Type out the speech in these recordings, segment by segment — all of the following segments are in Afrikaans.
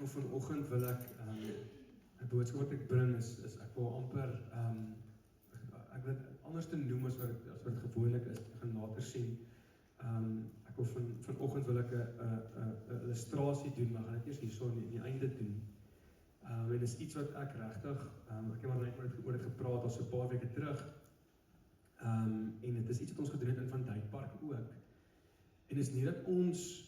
Of vanoggend wil ek 'n boodskap wat ek bring is ek wil amper ek wil dit anders te noem as wat dit gewoonlik is. Ek gaan later sien. Ek wil vanoggend wil ek 'n illustrasie doen, maar gaan dit eers hierso in die einde doen. En dit is iets wat ek regtig ek het maar net oor dit gepraat al so 'n paar weke terug. En dit is iets wat ons gedoen het in Van Dyk Park ook. En dis nie dat ons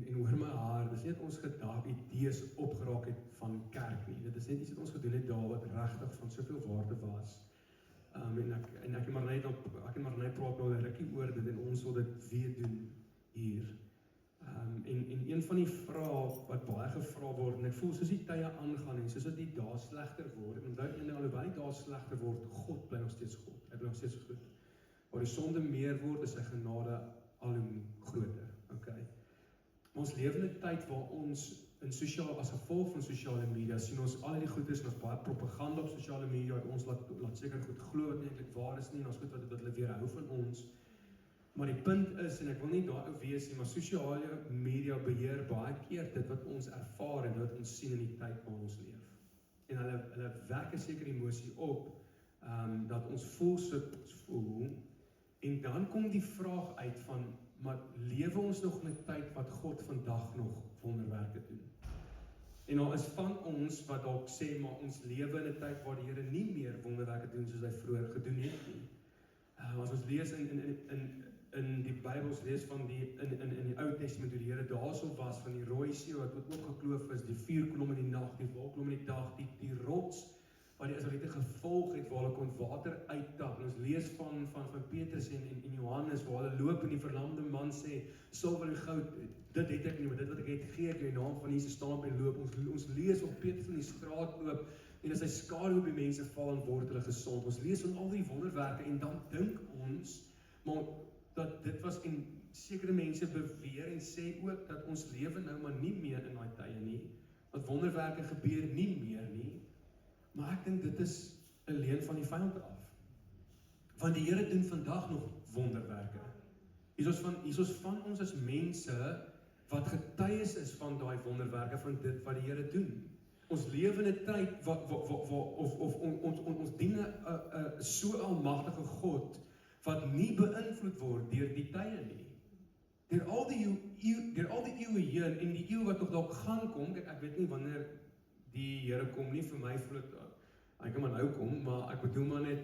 en hoor my haar, dis nie dat ons idees opgeraak het van kerk nie. Dit is net iets wat ons gedoen het daar wat regtig van soveel waarde was. En ek het maar net praat nou 'n rukkie oor dit en ons wil dit weer doen hier. En een van die vrae wat baie gevra word, en ek voel soos die tye aangaan en soos dit die dae slegter word, en onthou alhoewel die dae slegter word, God bly nog steeds God. Hy bly nog steeds goed. Waar die sonde meer word, is sy genade al hoe groter. Okay. Ons leef in 'n tyd waar ons as gevolg van sosiale media sien ons al die goeders, en ons baie propaganda op sosiale media wat ons laat seker goed glo wat nie eintlik waar is nie, en ons goed wat hulle weerhou van ons. Maar die punt is, en ek wil nie daar wees nie, maar sosiale media beheer baie keer dit wat ons ervaar en wat ons sien in die tyd waar ons leef. En hulle wek 'n sekere emosie op, dat ons voel soos ons voel, en dan kom die vraag uit van, maar lewe ons nog in 'n tyd wat God vandag nog wonderwerke doen? En daar is van ons wat dalk sê, maar ons lewe in 'n tyd waar die Here nie meer wonderwerke doen soos hy vroeër gedoen het nie. As ons lees in die Bybels lees van in die Ou Testament hoe die Here daarso was van die Rooi See wat oopgekloof is, die vuurkolom in die nag, die wolkkolom in die dag, die rots wat die Israeliete gevolg het waar hulle kon water uittap. En ons lees van Petrus en Johannes waar hulle loop en die verlamde man sê, silwer en goud, dit het ek nie, maar dit wat ek het gee ek in die naam van Jesus staan en loop. Ons lees op Petrus in die straat loop en as hy skadu op die mense val en word hulle gesond. Ons lees van al die wonderwerke en dan dink ons maar dat dit was, en sekere mense beweer en sê ook dat ons lewe nou maar nie meer in daai tye nie, dat wonderwerke gebeur nie meer nie. Maar ek dink dit is 'n leuen van die vyand af. Want die Here doen vandag nog wonderwerke. Hier is van ons as mense wat getuies is van daai wonderwerke van dit wat die Here doen. Ons lewe in 'n tyd waar ons dien 'n so almagtige God wat nie beïnvloed word deur die tye nie. Deur al die eeue heen en die eeu wat nog dalk gaan kom, ek weet nie wanneer die Here kom nie, vir my voel dit, hy kan maar nou kom, maar ek bedoel maar net,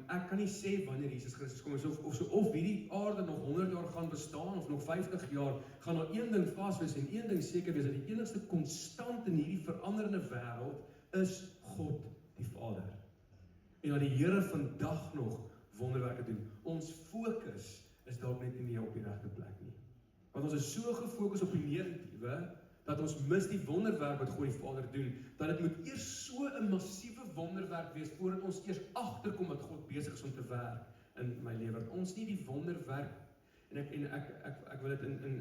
ek kan nie sê wanneer Jesus Christus kom, of hierdie aarde nog 100 jaar gaan bestaan, of nog 50 jaar, gaan daar een ding vas wees, en een ding seker wees, dat die enigste konstant in hierdie veranderende wêreld, is God die Vader. En dat die Here vandag nog wonderwerke doen. Ons fokus is dalk net nie op die regte plek nie. Want ons is so gefokus op die negatiewe, dat ons mis die wonderwerk wat God die Vader doen, dat dit moet eers so 'n massiewe wonderwerk wees, voordat ons eers agterkom dat God besig is om te werk in my lewe. Ons nie die wonderwerk, en ek wil dit in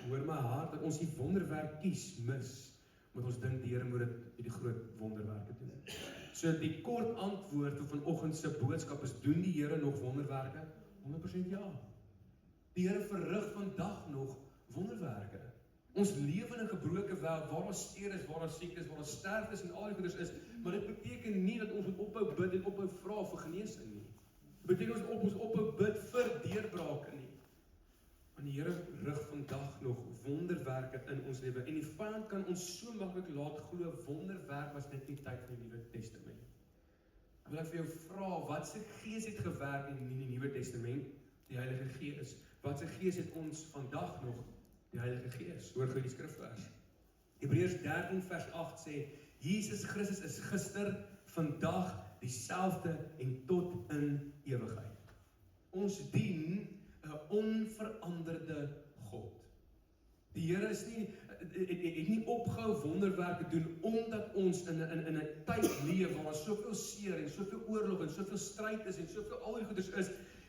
hoor my hart, dat ons die wonderwerk mis, omdat ons dink die Here moet dit die groot wonderwerke doen. So die kort antwoord op vanoggend se boodskap is, doen die Here nog wonderwerke? 100% ja. Die Here verrig vandag nog wonderwerke. Ons lewe in 'n gebroke wêreld waar daar steur is, waar daar siek is, waar daar sterftes en al die goeders is, maar dit beteken nie dat ons moet ophou bid en ophou vra vir genesing nie. Dit beteken ons moet ophou bid vir deurbrake nie. Want die Here rig vandag nog wonderwerke in ons lewe, en die vyand kan ons so maklik laat glo wonderwerk was net die tyd van die Nuwe Testament. Ek wil vir jou vra, wat se gees het gewerk in die Nuwe Testament? Die Heilige Gees. Wat se gees het ons vandag nog? Die Heilige Gees. Hoor gou die skrifvers. Hebreërs 13 vers 8 sê, Jesus Christus is gister, vandag dieselfde en tot in ewigheid. Ons dien 'n onveranderde God. Die Here is het nie opgehou wonderwerke doen omdat ons in 'n tyd leef waar daar soveel seer en soveel oorlog en soveel stryd is en soveel al die goeders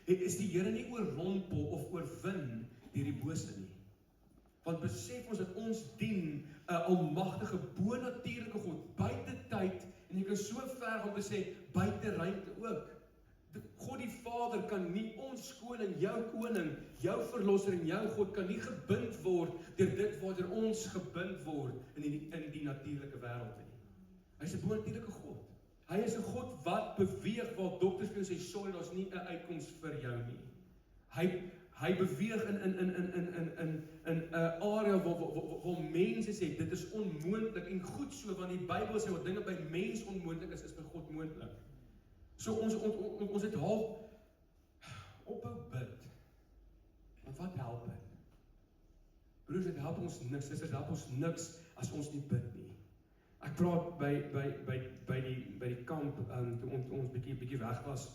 is die Here nie oorrompel of oorwin deur die bose nie. Want besef ons dat ons dien 'n almagtige bonatuurlike God buite tyd, en jy kan so ver om te sê buite ruimte ook. God God die Vader kan nie, ons koning, jou verlosser en jou God kan nie gebind word deur dit waartoe ons gebind word in die natuurlike wêreld nie. Hy is 'n bonatuurlike God. Hy is 'n God wat beweeg waar dokters vir jou sê, sorry, daar's nie 'n uitkoms vir jou nie. Hy beweeg in 'n area waar mense sê dit is onmoontlik en goed so, want die Bybel sê wat dinge by mens onmoontlik is by God moontlik. So ons het half ophou bid. Maar wat help dit? Broers, dit help ons niks, susters, help ons niks as ons nie bid nie. Ek praat by die kamp, toe ons bietjie weg was,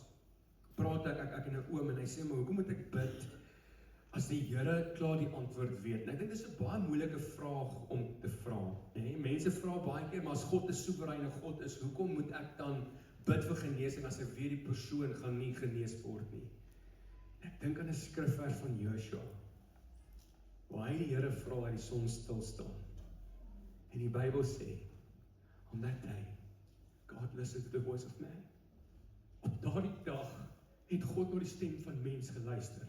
praat ek en 'n oom en hy sê, maar hoekom moet ek bid as die Here klaar die antwoord weet? En ek dink dis 'n baie moeilike vraag om te vra. Nee, mense vra baie keer, maar as God 'n soewereine God is, hoekom moet ek dan bid vir genesing as ek weet die persoon gaan nie genees word nie? Ek dink aan 'n skrifvers van Joshua, waar hy die Here vra dat die son stil staan. En die Bybel sê, on that day, God listened to the voice of man. Op daardie dag het God na die stem van mens geluister.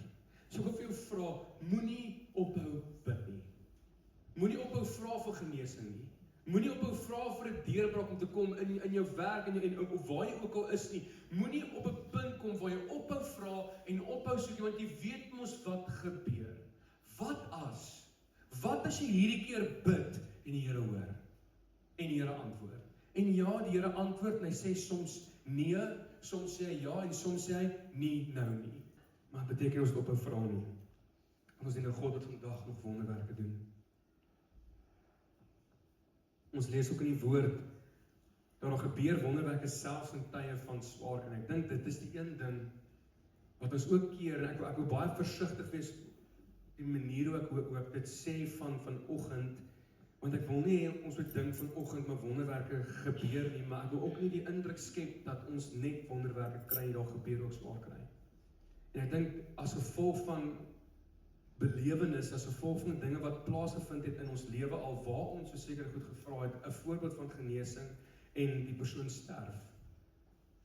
So ek wil vir jou vra, moenie ophou bid nie. Moenie ophou vra vir genesing nie. Moenie ophou vra vir 'n deurbraak om te kom in jou werk en of waar jy ook al is nie. Moenie op 'n punt kom waar jy ophou vra en ophou soek, want jy weet mos wat gebeur. Wat as jy hierdie keer bid en die Here hoor? En die Here antwoord. En ja, die Here antwoord en hy sê soms nee, soms sê hy ja en soms sê hy nee nou nie. Maar dit beteken ons ophou vra nie. Ons dien 'n God wat vandag nog wonderwerke doen. Ons lees ook in die woord dat daar gebeur wonderwerke selfs in tye van swaar, en ek dink dit is die een ding wat ons ook keer, en ek wil baie versigtig wees die manier hoe ek dit sê vanoggend, want ek wil nie ons moet dink vanoggend maar wonderwerke gebeur nie, maar ek wil ook nie die indruk skep dat ons net wonderwerke kry en daar gebeur ook swaar kry. En ek dink as gevolg van belewenis, as gevolg van dinge wat plaasgevind het in ons lewe al waar ons so seker goed gevra het, 'n voorbeeld van genesing en die persoon sterf.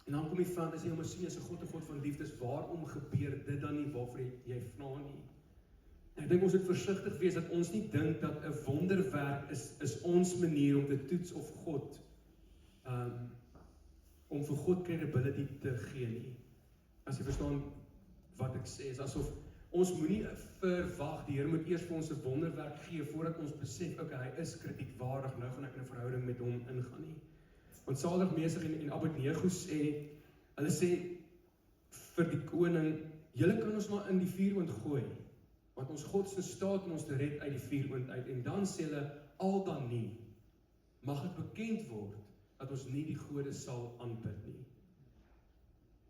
En dan kom die vraag, as jy maar sê, as 'n God van liefde is, waarom gebeur dit dan nie waarvoor jy vra nie? En ek dink ons moet versigtig wees dat ons nie dink dat 'n wonderwerk is ons manier om te toets of God om vir God credibility te gee nie. As jy verstaan wat ek sê, is asof ons moenie verwag, die Here moet eers vir ons 'n wonderwerk gee, voordat ons besef, okay, hy is kredietwaardig, nou gaan ek in 'n verhouding met hom ingaan nie. Want Salig-Mesig en Abednego sê, hulle sê vir die koning, julle kan ons maar in die vuuroond gooi, want ons God is in staat om ons te red uit die vuuroond uit, en dan sê hulle, al dan nie, mag dit bekend word, dat ons nie die gode sal aanbid nie.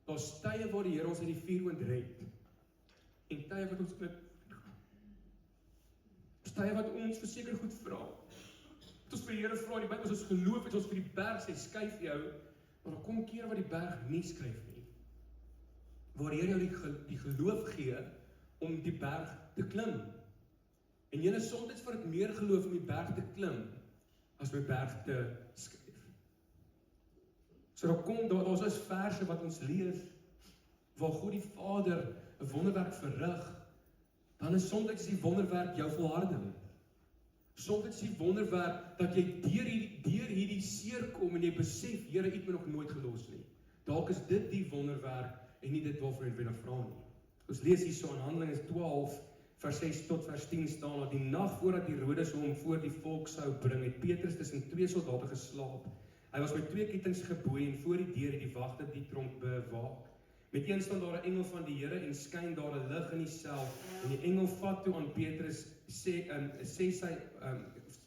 Daar's tye waar die Here ons uit die vuuroond red, en tye wat ons tye wat ons verseker goed vra. Het ons vir die Here vra, die Bybel is ons geloof, het ons vir die berg sê, skuif jou, maar daar kom keer wat die berg nie skuif nie. Waar die Here jou die geloof gee, om die berg te klim. En jy is soms vir dit meer geloof om die berg te klim, as om die berg te skuif. So daar's is verse wat ons lees, waar God die Vader 'n wonderwerk verrig, dan is soms die wonderwerk jou volharding. Soms is die wonderwerk dat jy deur hierdie seer kom en jy besef, Here, U het my nog nooit gelos nie. Dalk is dit die wonderwerk en nie dit waarvoor jy nog vra nie. Ons lees hierso in Handelinge 12 vers 6 tot vers 10 staan dat die nag voordat Herodes hom voor die volk sou bring, het Petrus tussen 2 soldate geslaap. Hy was met 2 kettinge geboei en voor die deur het die wagte die tronk bewaak. Met een staan daar 'n engel van die Here en skyn daar 'n lig in die sel, en die engel vat toe aan Petrus,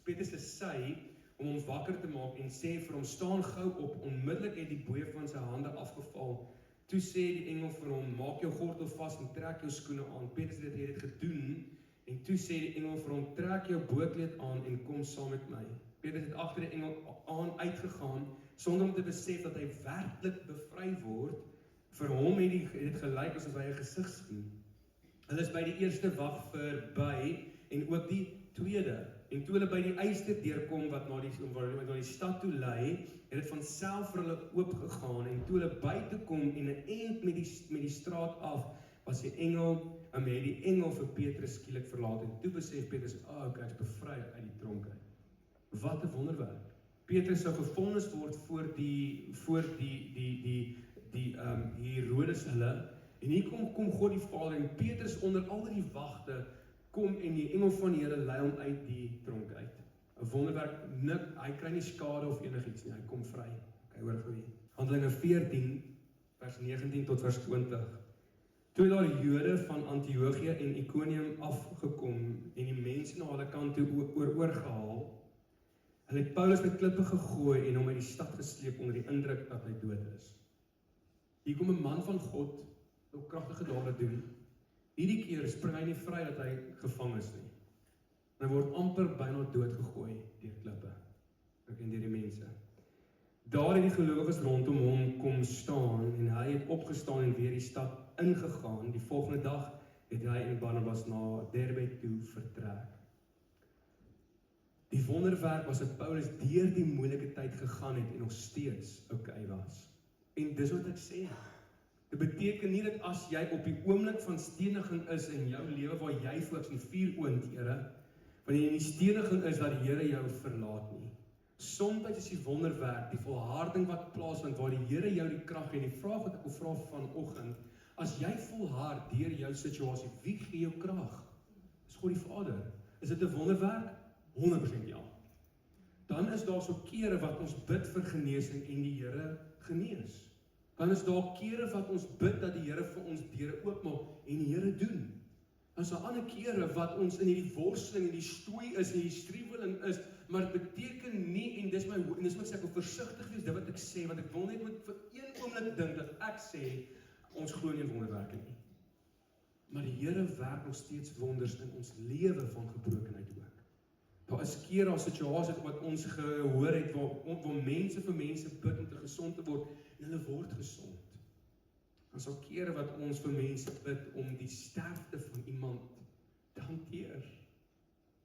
Petrus is sy, om hom wakker te maak en sê vir hom, staan gou op. Onmiddellik het die boeie van sy hande afgeval. Toe sê die engel vir hom, maak jou gordel vas en trek jou skoene aan. Petrus het dit gedoen, en toe sê die engel vir hom, trek jou boekleed aan en kom saam met my. Petrus het agter die engel aan uitgegaan, sonder om te besef dat hy werklik bevry word. Vir hom het dit gelyk asof hy 'n gesig sien. Hulle is by die eerste wag verby, en ook die tweede. En toe hulle by die eister deurkom wat na die stad toe lei, het dit van self vir hulle oopgegaan, en toe hulle buite kom en 'n end met die straat af, was die engel, het die engel vir Petrus skielik verlaat, en toe besef Petrus, okay, ek is bevry uit die tronk uit. Wat 'n wonderwerk. Petrus sou gevonnis word voor die Herodes hulle, en hier kom God die Vader, en Petrus onder al die wagte, kom en die engel van die Here lei hom uit die tronk uit. 'n Wonderwerk, hy kry nie skade of enigiets nie, hy kom vry. Okay, hoor gou hier. Handelinge 14, vers 19 tot vers 20. Toe daar Jode van Antiochië en Iconium afgekom en die mense na hulle kant toe oorgehaal, hulle het Paulus met klippe gegooi en hom uit die stad gesleep onder die indruk dat hy dood is. Hier kom 'n man van God, wat kragtige dade doen. Hierdie keer spring hy nie vry dat hy gevang is nie. En hy word amper byna dood gegooi deur klippe. En deur die mense. Daar het die gelowiges rondom hom kom staan en hy het opgestaan en weer die stad ingegaan. Die volgende dag het hy en Barnabas na Derbe toe vertrek. Die wonderwerk was dat Paulus deur die moeilike tyd gegaan het en nog steeds okay was. En dis wat ek sê. Dit beteken nie dat as jy op die oomblik van steniging is in jou lewe waar jy voel in vuur oorteere, wanneer jy in die steniging is dat die Here jou verlaat nie. Soms is die wonderwerk, die volharding wat plaasvind waar die Here jou die krag gee. En die vraag wat ek wil vra vanoggend, as jy volhard deur jou situasie, wie gee jou krag? Dis God die Vader. Is dit 'n wonderwerk? 100% ja. Dan is daar so kere wat ons bid vir genesing en die Here genees. Dan is daar kere wat ons bid dat die Here vir ons deure oopmaak en die Here doen. Dan is daar ander kere wat ons in hierdie worsteling en die stoei is en die struweling is, maar dit beteken nie, en dis wat ek sê, ek wil versigtig wees dit wat ek sê, want ek wil net met vir een oomblik dink dat ek sê, ons glo nie in wonderwerke nie. Maar die Here werk nog steeds wonders in ons lewe van gebrokenheid ook. Daar is kere of situasies wat ons gehoor het, waar mense vir mense bid om te gesond te word, en hulle word gesond. Daar is ook kere wat ons vir mense bid om die sterfte van iemand te hanteer.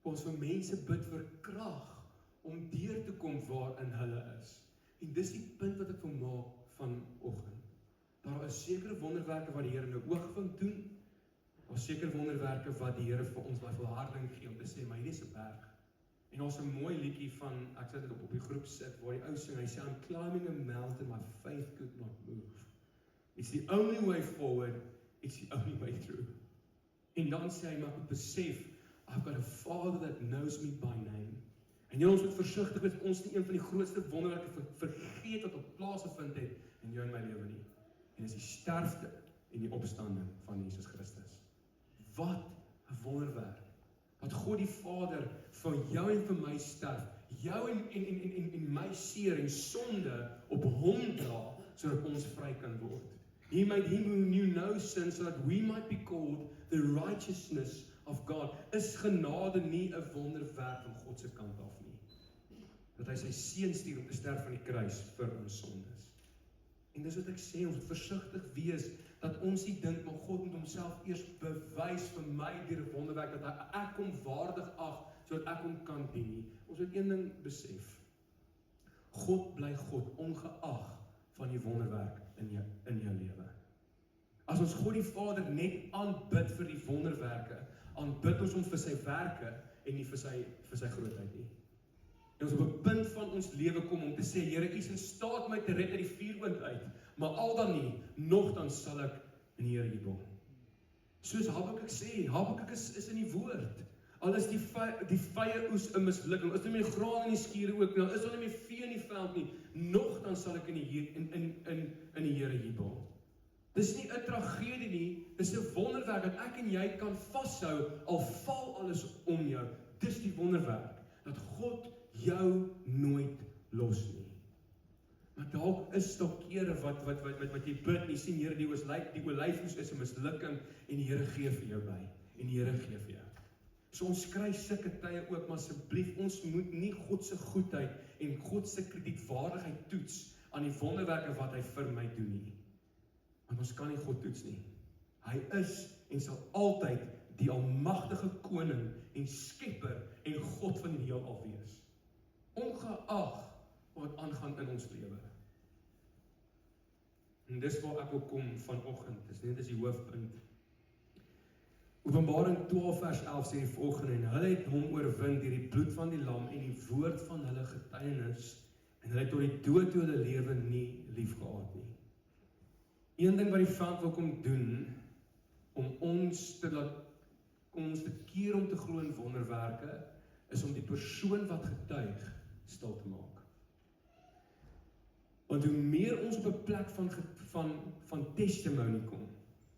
Ons vir mense bid vir krag om deur te kom waarin hulle is. En dis die punt wat ek wil maak vanoggend. Daar is sekere wonderwerke wat die Here in 'n oogwink doen. Daar is sekere wonderwerke wat die Here vir ons daai volharding gee om te sê, maar hierdie is 'n berg. En ons 'n mooi liedjie van, ek sit dit op die groep sit, waar die ou sing, hy sê, I'm climbing a mountain, my faith could not move. It's the only way forward, it's the only way through. En dan sê hy, maar ek moet besef, I've got a Father that knows me by name. En jy ons moet versigtig wees, ons nie een van die grootste wonderwerke vergeet wat op plaas gevind het in jou en my lewe nie. En dis die sterfte en die opstanding van Jesus Christus. Wat 'n wonderwerk. Dat God die Vader vir jou en vir my sterf, jou en my seer en sonde op hom dra, sodat ons vry kan word. He made him who knew no sin, so that we might be called the righteousness of God. Is genade nie 'n wonderwerk van God se kant af nie? Dat hy sy seun stuur om te sterf aan die kruis vir ons sondes. En dis wat ek sê, ons moet versigtig wees, dat ons nie dink, maar God moet homself eers bewys vir my deur 'n wonderwerk, dat ek hom waardig ag, sodat ek hom kan dien nie. Ons moet een ding besef, God bly God, ongeag van die wonderwerk in jou lewe. As ons God die Vader net aanbid vir die wonderwerke, aanbid ons hom vir sy werke, en nie vir sy grootheid nie. En ons op 'n punt van ons lewe kom om te sê, Here, U is in staat my te red uit die vuuroond uit, maar al dan nie, nogtans sal ek in die Here jubel. Soos Habakuk sê, Habakuk is in die woord. Al is die vye oes 'n mislukking, is daar nie meer graan in die skure ook nie, is daar nie meer vee in die veld nie, nogtans sal ek in die Here jubel. Dis nie 'n tragedie nie, dis 'n wonderwerk dat ek en jy kan vashou, al val alles om jou. Dis die wonderwerk, dat God jou nooit los nie. Maar dalk is daar kere wat jy bid, en jy sien, Here, die olyfoes is 'n mislukking, en die Here gee vir jou by, en die Here gee vir jou. So ons kry sulke tye ook, maar asseblief, ons moet nie God se goedheid en God se kredietwaardigheid toets aan die wonderwerke wat hy vir my doen nie. Want ons kan nie God toets nie. Hy is en sal altyd die almagtige koning en skepper en God van die heelal wees. Ongeag wat aangaan in ons lewe. En dis waar ek wil kom vanoggend, dis net as die hoofpunt. Openbaring 12 vers 11 sê die volgende, en hulle het hom oorwin deur die bloed van die lam en die woord van hulle getuienis, en hulle het tot die dood toe hulle lewe nie liefgehad nie. Een ding wat die vyand wil kom doen, om ons te keer om te glo in wonderwerke, is om die persoon wat getuig stil te maak. Want hoe meer ons op 'n plek van testimony kom,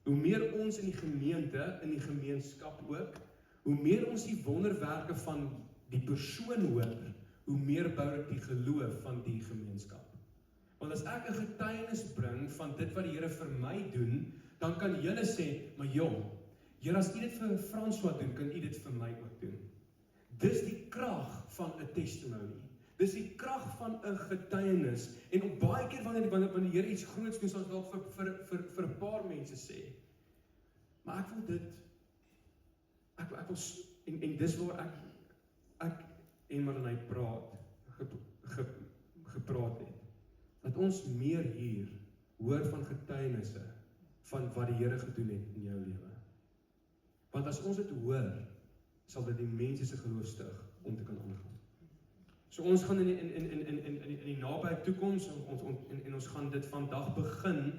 hoe meer ons in die gemeente, in die gemeenskap ook, hoe meer ons die wonderwerke van die persoon hoor, hoe meer bou ek die geloof van die gemeenskap. Want as ek 'n getuienis bring van dit wat die Here vir my doen, dan kan julle sê, maar jong, Here, as u dit vir François doen, kan u dit vir my ook doen. Dis die krag van 'n testimony. Dis die krag van 'n getuienis. En op baie keer wanneer die Here iets groots doen, sal ek dalk vir 'n paar mense sê. Maar ek wil dit, ek wil, en dis waar ek en Marlene gepraat het. Dat ons meer hier hoor van getuienisse van wat die Here gedoen het in jou lewe. Want as ons dit hoor, sal dit die mense se geloof stig om te kan aangaan. So ons gaan in die nabye toekoms, en ons gaan dit vandag begin,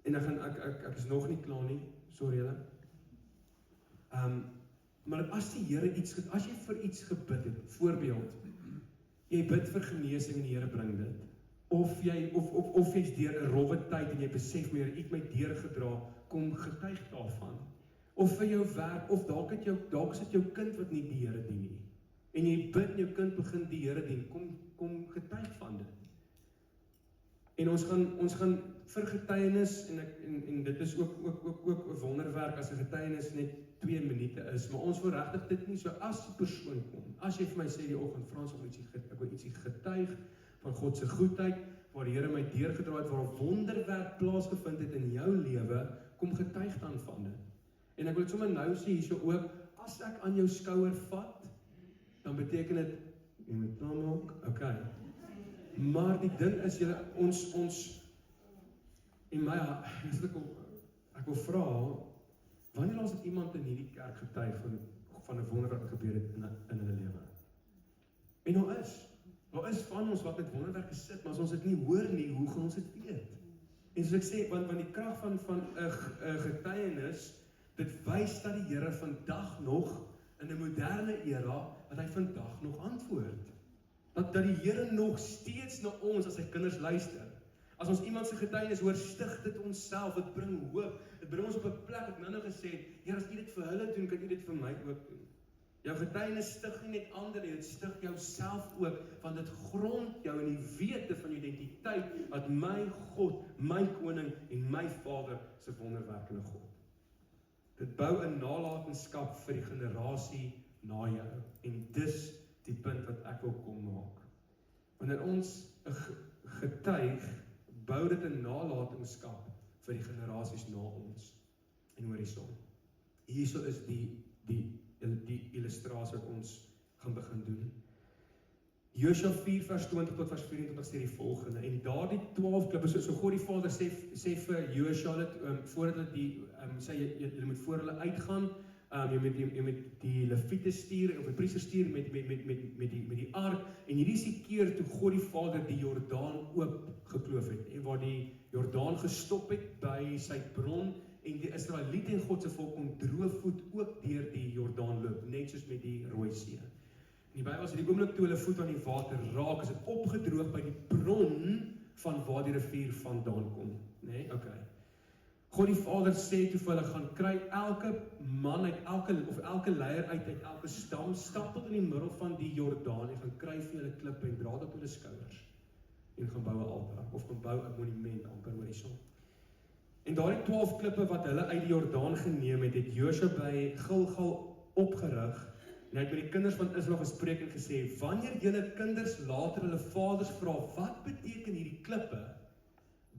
en ek is nog nie klaar nie, sorry julle. Maar as die Here as jy vir iets gebid het, voorbeeld, jy bid vir genesing en die Here bring dit, of jy's deur 'n rowwe tyd en jy besef meer, ek my deurgedra, kom getuig daarvan, of vir jou werk, of dalk is dit jou kind wat nie die Here dien nie, en jy bid en jou kind begin die Here dien, kom getuig van dit. En ons gaan vir getuienis, en dit is ook 'n wonderwerk as 'n getuienis net 2 minute is, maar ons wil regtig dit nie so as die persoon kom. As jy vir my sê die oggend, Frans, ek wil ietsie getuig van God se goedheid, waar die Here my deurgedra het, waar 'n wonderwerk plaasgevind het in jou lewe, kom getuig dan van dit. En ek wil dit sommer nou sê hierso ook, as ek aan jou skouer vat, dan beteken dit, jy moet klaar maak, okay. Maar die ding is, ons en my, ek wil vra, wanneer laas het iemand in hierdie kerk getuig van 'n wonderwerk wat gebeur het in hulle lewe? En daar is van ons wat met wonderwerke sit, maar as ons dit nie hoor nie, hoe gaan ons dit weet? En soos ek sê, want die krag van 'n getuienis, dit wys dat die Here vandag nog, in 'n moderne era, dat hy vandag nog antwoord. Dat die Here nog steeds na ons as sy kinders luister. As ons iemand se getuienis hoor, stig dit onsself, dit bring hoop, dit bring ons op 'n plek, ek nou gesê het, Here, as u dit vir hulle doen, kan u dit vir my ook doen. Jou getuienis stig nie net ander nie, dit stig jouself ook, want dit grond jou in die wete van identiteit, dat my God, my koning en my Vader se wonderwerkende God. Dit bou 'n nalatenskap vir die generasie na jou, en dis die punt wat ek wil kom maak. Wanneer ons 'n getuig, bou dit 'n nalatenskap vir die generasies na ons. En hoor hierson. Hierso is die illustrasie wat ons gaan begin doen. Josua 4 vers 20 tot vers 24 sê die volgende, en daardie 12 klippe, so God die Vader sê vir Josua, voordat hulle sê, julle moet voor hulle uitgaan, jy moet die leviete stuur, of die priester stuur met die ark, en hierdie is die keer toe God die Vader die Jordaan oop gekloof het, en waar die Jordaan gestop het by sy bron, en die Israeliete en God se volk kon droogvoet ook deur die Jordaan loop, net soos met die Rooi See. In die Bybel sê die oomblik toe hulle voet aan die water raak, is dit opgedroog by die bron van waar die rivier vandaan kom, nee, okay. God die Vader sê toe vir hulle, gaan kry elke man uit elke leier uit elke stam, stap tot in die middel van die Jordaan, en gaan kry vir hulle klippe en dra dit op hulle skouers, en gaan bou 'n altaar, of gaan bou 'n monument amper oor die son. En daardie 12 klippe wat hulle uit die Jordaan geneem het, het Josua by Gilgal opgerig, en hy het met die kinders van Israel gespreek en gesê, wanneer julle kinders later hulle vaders vra, wat beteken hierdie klippe?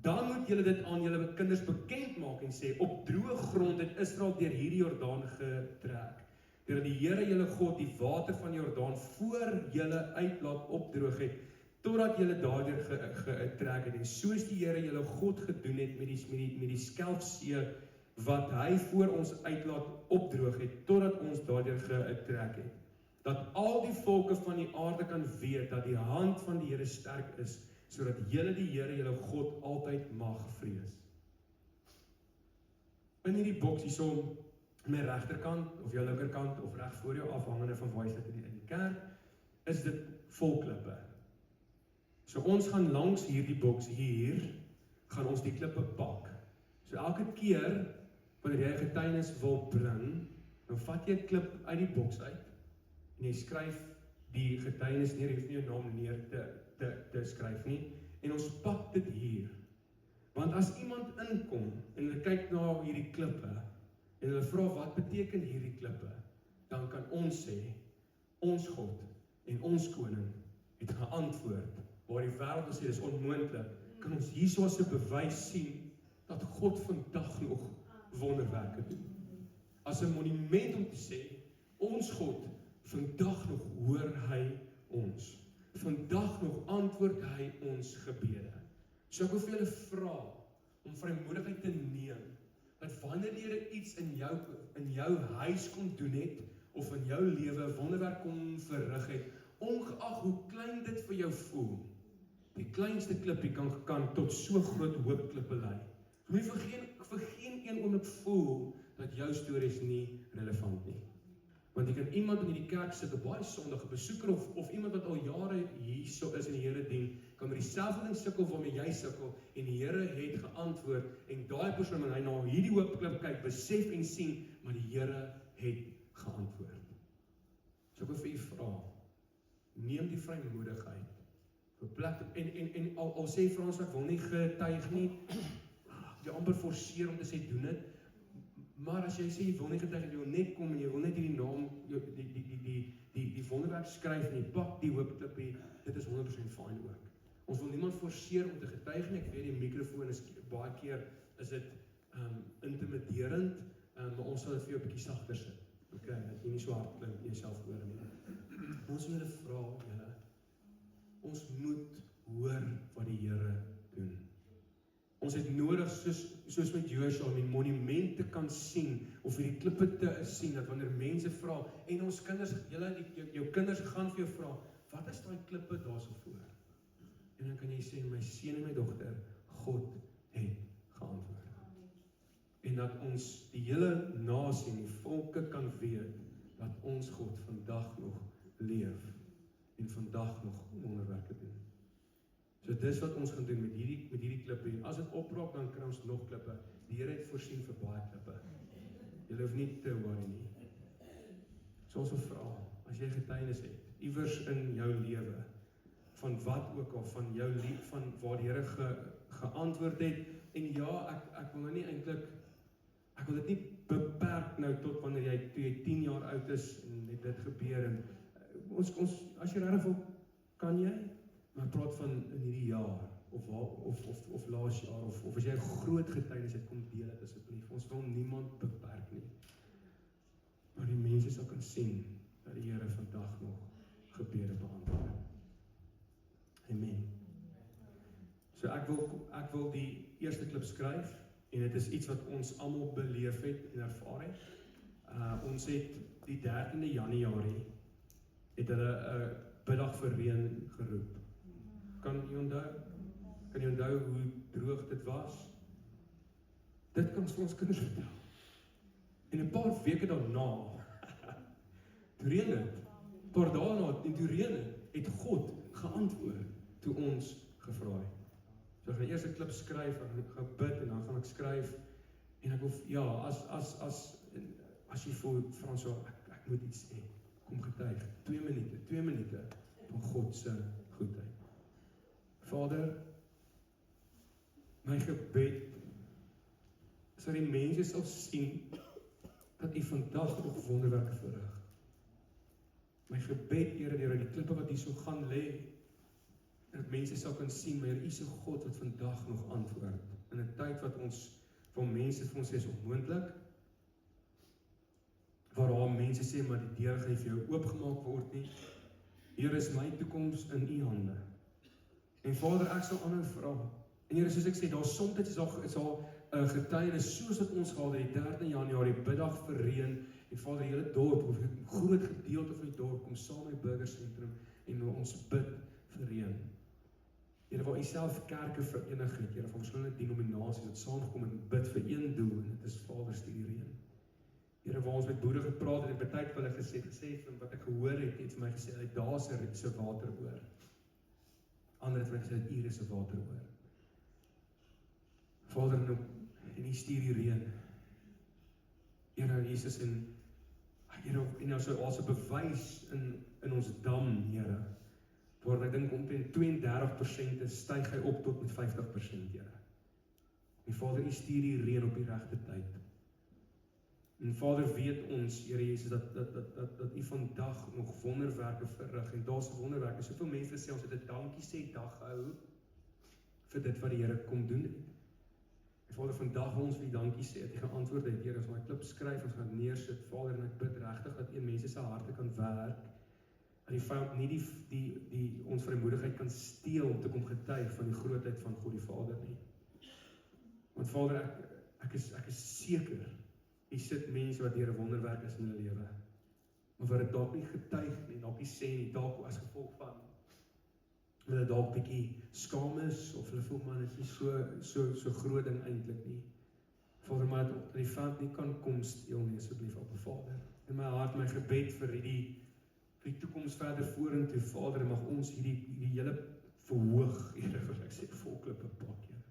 Dan moet julle dit aan julle kinders bekend maak en sê, op droë grond het Israel deur hierdie Jordaan getrek. Deurdat die Here julle God die water van Jordaan voor julle uitlaat opdroog het, totdat julle daardeur getrek het. En soos die Here julle God gedoen het met die Skelfsee, wat hy voor ons uitlaat opdroog het, totdat ons daardeur getrek het. Dat al die volke van die aarde kan weet, dat die hand van die Here sterk is, sodat julle die Here julle God altyd mag vrees. In hierdie boks hierso, my regterkant, of jou linkerkant, of reg voor jou afhangende van waar jy sit in die kerk, is dit vol klippe. So ons gaan langs hierdie boks hier, gaan ons die klippe pak. So elke keer, wanneer jy 'n getuienis wil bring, dan vat jy 'n klip uit die boks uit, en jy skryf die getuienis neer, jy hoef nie jou naam neer te skryf nie, en ons pak dit hier. Want as iemand inkom, en hulle kyk na hierdie klippe, en hulle vra wat beteken hierdie klippe, dan kan ons sê, ons God en ons koning het geantwoord, waar die wêreld sê dis onmoontlik, kan ons hierso as 'n bewys sien, dat God vandag nog wonderwerke doen. As 'n monument om te sê, ons God, vandag nog hoor hy ons. Vandag nog antwoord hy ons gebede. So ek wil vir julle vra, om vrymoedigheid te neem, dat wanneer die Here iets in jou huis kon doen het, of in jou lewe 'n wonderwerk kon verrig het, ongeag hoe klein dit vir jou voel, die kleinste klippie kan tot so groot hoopklippe lei. Moenie vir geen een oomblik voel, dat jou stories nie relevant nie. Want jy kan iemand in die kerk sit, 'n baie sondige besoeker, of iemand wat al jare hierso is in die Here dien, kan met dieselfde ding sukkel waarmee jy sukkel, en die Here het geantwoord, en daai persoon, wanneer hy na hierdie hoopklip kyk, besef en sien, maar die Here het geantwoord. So ek wil vir u vra, neem die vrymoedigheid, en al sê Frans, ek wil nie getuig nie, jy amper forceer om te sê, doen dit, maar as jy sê, jy wil nie getuig, jy wil net kom, en jy wil net hierdie naam, die wonderwerk skryf, en jy pak die hoopklip, dit is 100% fine ook. Ons wil niemand forceer om te getuig nie, ek weet die mikrofoon is, baie keer is dit intimiderend, maar ons sal dit vir jou 'n bietjie sagter sit, dat jy nie so hard klink, jouself hoor nie. Ons wil julle vra, ons moet hoor wat die Here doen. Ons het nodig, soos met Joshua, om die monumente kan sien, of hierdie klippe te sien, dat wanneer mense vra, en ons kinders, jou kinders gaan vir jou vra, wat is daai klippe daarso voor? En dan kan jy sê, my seun en my dogter, God het geantwoord. En dat ons die hele nasie en die volke kan weet, dat ons God vandag nog leef, en vandag nog wonderwerke doen. So dis wat ons gaan doen met hierdie klippe, en as dit opraak, dan kry ons nog klippe. Die Here het voorsien vir baie klippe. Jy hoef nie te worry nie. So ons wil vra, as jy getuienis het, iewers in jou lewe, van wat ook al, van jou lief, van waar die Here geantwoord het, en ja, ek wil nou nie eintlik, ek wil dit nie beperk nou tot wanneer jy 10 jaar oud is, en dit gebeur, en as jy regtig wil, kan jy, maar praat van in hierdie jaar, of laas jaar, of as jy 'n groot getuienis het, kom deel dit asseblief. Ons wil niemand beperk nie. Maar die mense sal kan sien, dat die Here vandag nog gebede beantwoord. Amen. So ek wil die eerste klip skryf, en dit is iets wat ons almal beleef het en ervaar het. Ons het die 13de Januarie, het hulle 'n biddag vir reën geroep. Kan jy onthou hoe droog dit was? Dit kan ons vir ons kinders vertel. En 'n paar weke daarna, toe reën dit, 'n paar dae na, en toe reën het God geantwoord, toe ons gevra het. So ek gaan eers 'n klip skryf, ek gaan bid, en dan gaan ek skryf, en ek wil, ja, as jy voel, François, ek moet iets sê, kom getuig, 2 minute, van God se goedheid. Vader, my gebed, is dat die mense sal sien, dat u vandag nog wonderwerke verrig. My gebed, Here, deur die klippe wat hier so gaan lê, dat mense sal kan sien, maar Here, U is 'n God wat vandag nog antwoord. In 'n tyd wat ons van mense vir ons sê is onmoontlik, waar daar mense sê, maar die deur gaan vir jou oopgemaak word nie. Here, is my toekoms in U hande. En Vader, ek sal aanhou vra. En Here, soos ek sê, daar soms is daar 'n getuienis, soos wat ons gehad het, die 13 Januarie, biddag vir reën, en Vader, die hele dorp, of 'n groot gedeelte van die dorp, kom saam met die burgersentrum, en ons bid vir reën. Here, waar U self kerke verenig het, Here, van verskillende denominasies, wat saamgekom en bid vir een doel, en dit is Vader, stuur die reën. Here, waar ons met boere gepraat het, en baie tyd vir hulle gesê, van wat ek gehoor het vir my gesê, uit daar se water oor. Ander het vir my gesê, uit hier is 'n water oor. Vader, en U stuur die reën. Here, Jesus, en as 'n bewys in ons dam, Here, waar ek dink omtrent 32% styg hy op tot met 50%, Here. En Vader, U stuur die reën op die regte tyd. En Vader, weet ons, Here Jesus, dat U vandag nog wonderwerke verrig, en daar's wonderwerke. Soveel mense sê, ons het 'n dankie sê dag gehou, vir dit wat die Here kom doen het. En Vader, vandag wil ons vir U dankie sê, dat U geantwoord het, Here, as ons my klip skryf, ons gaan neersit, Vader, en ek bid regtig, dat U mense se harte kan werk, dat die vyand nie die ons vrymoedigheid kan steel, om te kom getuig van die grootheid van God die Vader nie. Want Vader, ek is seker, U sit mense wat deur 'n wonderwerk is in hulle lewe, maar wat dit dalk nie getuig nie, dalk nie sê nie, dalk as gevolg van hulle dalk bietjie skaam is, of hulle voel, man, dit is so groot ding eintlik nie. Vader, maar dat die vyand nie kan kom steel nie, asseblief, op 'n Vader. In my hart, my gebed vir die toekoms verder vorentoe, Vader, mag ons hierdie hele verhoog, Here, wil ek sê, volklippe pak, Here.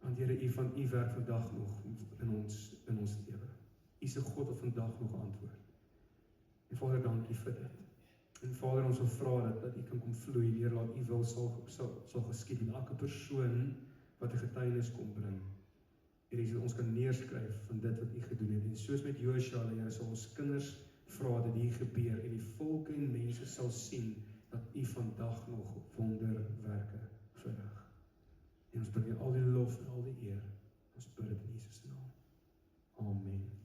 Want Here, U werk vandag nog in ons lewe. U is 'n God wat vandag nog antwoord. En Vader, dankie vir dit. En Vader, ons wil vra dat U kan kom vloei, Here, laat U wil sal geskied, en elke persoon wat 'n getuienis kom bring, Here, ons kan neerskryf van dit wat U gedoen het. En soos met Joshua, Here, sal ons kinders vra dat hier gebeur, en die volke en mense sal sien, dat U vandag nog wonderwerke verrig. En ons bring U al die lof en al die eer. Ons bid dit in Jesus naam. Amen.